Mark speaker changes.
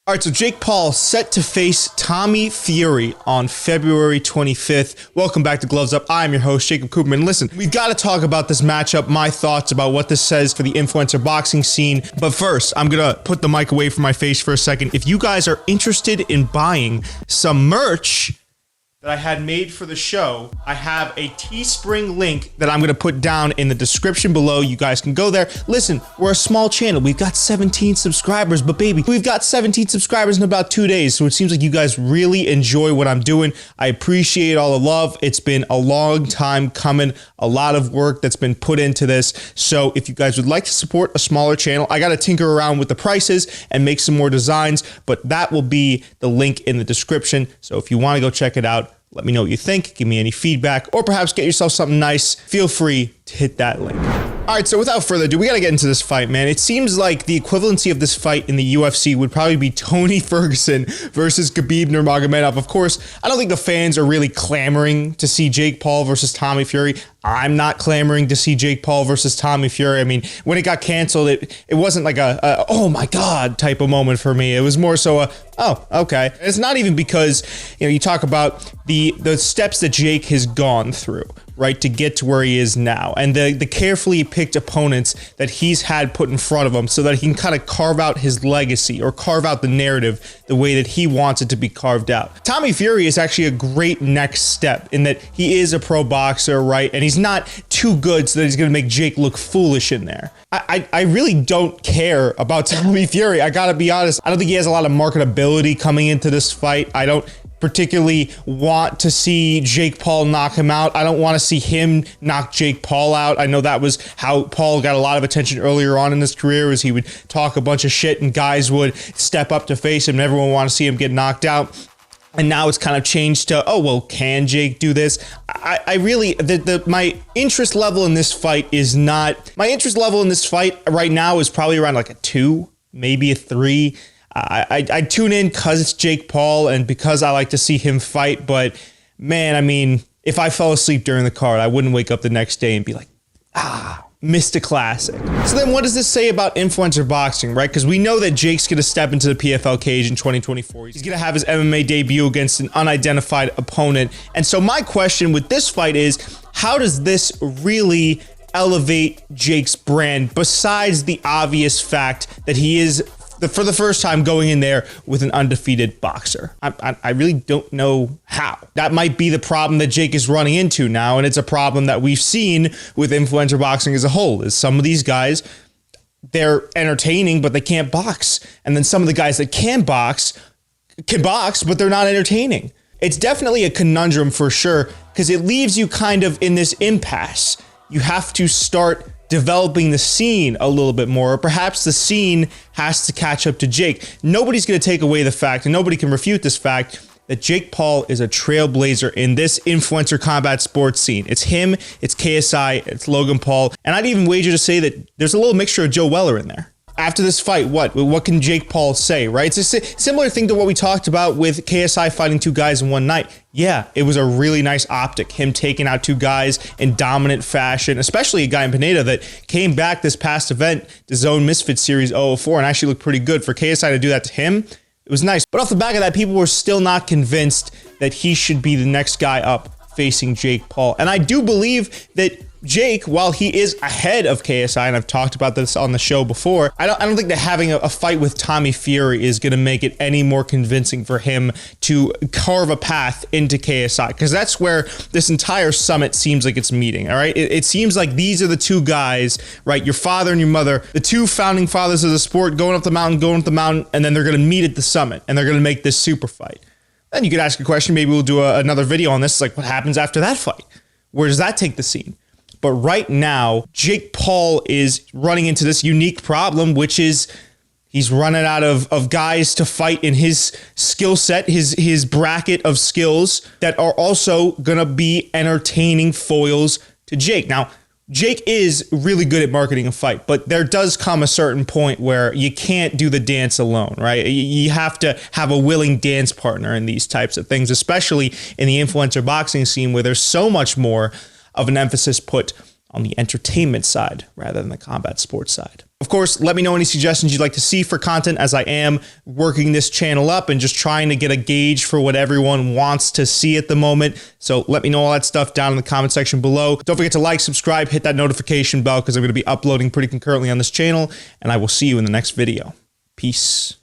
Speaker 1: All right, so Jake Paul set to face Tommy Fury on February 25th. Welcome back to Gloves Up. I'm your host, Jacob Cooperman. Listen, we've got to talk about this matchup, my thoughts about what this says for the influencer boxing scene. But first, I'm going to put the mic away from my face for a second. If you guys are interested in buying some merch that I had made for the show, I have a Teespring link that I'm going to put down in the description below. You guys can go there. Listen, we're a small channel. We've got 17 subscribers, but baby, we've got 17 subscribers in about 2 days. So it seems like you guys really enjoy what I'm doing. I appreciate all the love. It's been a long time coming, a lot of work that's been put into this. So if you guys would like to support a smaller channel, I got to tinker around with the prices and make some more designs, but that will be the link in the description. So if you want to go check it out, let me know what you think, give me any feedback, or perhaps get yourself something nice. Feel free to hit that link. All right, so without further ado, we got to get into this fight, man. It seems like the equivalency of this fight in the UFC would probably be Tony Ferguson versus Khabib Nurmagomedov. Of course, I don't think the fans are really clamoring to see Jake Paul versus Tommy Fury. I'm not clamoring to see Jake Paul versus Tommy Fury. I mean, when it got canceled, it wasn't like a oh my God type of moment for me. It was more so a, oh, okay. It's not even because, you talk about the steps that Jake has gone through, right, to get to where he is now, and the carefully picked opponents that he's had put in front of him so that he can kind of carve out his legacy or carve out the narrative the way that he wants it to be carved out. Tommy Fury is actually a great next step in that he is a pro boxer, right, and he's not too good so that he's going to make Jake look foolish in there. I really don't care about Tommy Fury. I gotta be honest. I don't think he has a lot of marketability coming into this fight. I don't particularly want to see Jake Paul knock him out. I don't want to see him knock Jake Paul out. I know that was how Paul got a lot of attention earlier on in his career, was he would talk a bunch of shit and guys would step up to face him and everyone wanted to see him get knocked out. And now it's kind of changed to, oh, well, can Jake do this? I really, my interest level in this fight is not, my interest level in this fight right now is probably around like a 2, maybe a 3. I tune in because it's Jake Paul and because I like to see him fight. But man, I mean, if I fell asleep during the card, I wouldn't wake up the next day and be like, missed a classic. So then what does this say about influencer boxing, right? Because we know that Jake's going to step into the PFL cage in 2024. He's going to have his MMA debut against an unidentified opponent. And so my question with this fight is, how does this really elevate Jake's brand besides the obvious fact that he is for the first time going in there with an undefeated boxer? I really don't know how. That might be the problem that Jake is running into now, and it's a problem that we've seen with influencer boxing as a whole, is some of these guys, they're entertaining, but they can't box. And then some of the guys that can box, but they're not entertaining. It's definitely a conundrum for sure, because it leaves you kind of in this impasse. You have to start developing the scene a little bit more, or perhaps the scene has to catch up to Jake. Nobody's going to take away the fact, and nobody can refute this fact, that Jake Paul is a trailblazer in this influencer combat sports scene. It's him, it's KSI, it's Logan Paul, and I'd even wager to say that there's a little mixture of Joe Weller in there. After this fight, what can Jake Paul say, right? It's a similar thing to what we talked about with KSI fighting 2 guys in one night. Yeah, it was a really nice optic, him taking out 2 guys in dominant fashion, especially a guy in Pineda that came back this past event, the Zone Misfits Series 004, and actually looked pretty good. For KSI to do that to him, it was nice. But off the back of that, people were still not convinced that he should be the next guy up facing Jake Paul. And I do believe that Jake, while he is ahead of KSI, and I've talked about this on the show before, I don't think that having a fight with Tommy Fury is going to make it any more convincing for him to carve a path into KSI, because that's where this entire summit seems like it's meeting, all right? It seems like these are the 2 guys, right? Your father and your mother, the 2 founding fathers of the sport, going up the mountain, and then they're going to meet at the summit, and they're going to make this super fight. Then you could ask a question, maybe we'll do another video on this, it's like, what happens after that fight? Where does that take the scene? But right now, Jake Paul is running into this unique problem, which is he's running out of guys to fight in his skill set, his bracket of skills that are also going to be entertaining foils to Jake. Now, Jake is really good at marketing a fight, but there does come a certain point where you can't do the dance alone, right? You have to have a willing dance partner in these types of things, especially in the influencer boxing scene where there's so much more of an emphasis put on the entertainment side rather than the combat sports side. Of course, let me know any suggestions you'd like to see for content, as I am working this channel up and just trying to get a gauge for what everyone wants to see at the moment. So let me know all that stuff down in the comment section below. Don't forget to like, subscribe, hit that notification bell, because I'm going to be uploading pretty concurrently on this channel, and I will see you in the next video. Peace.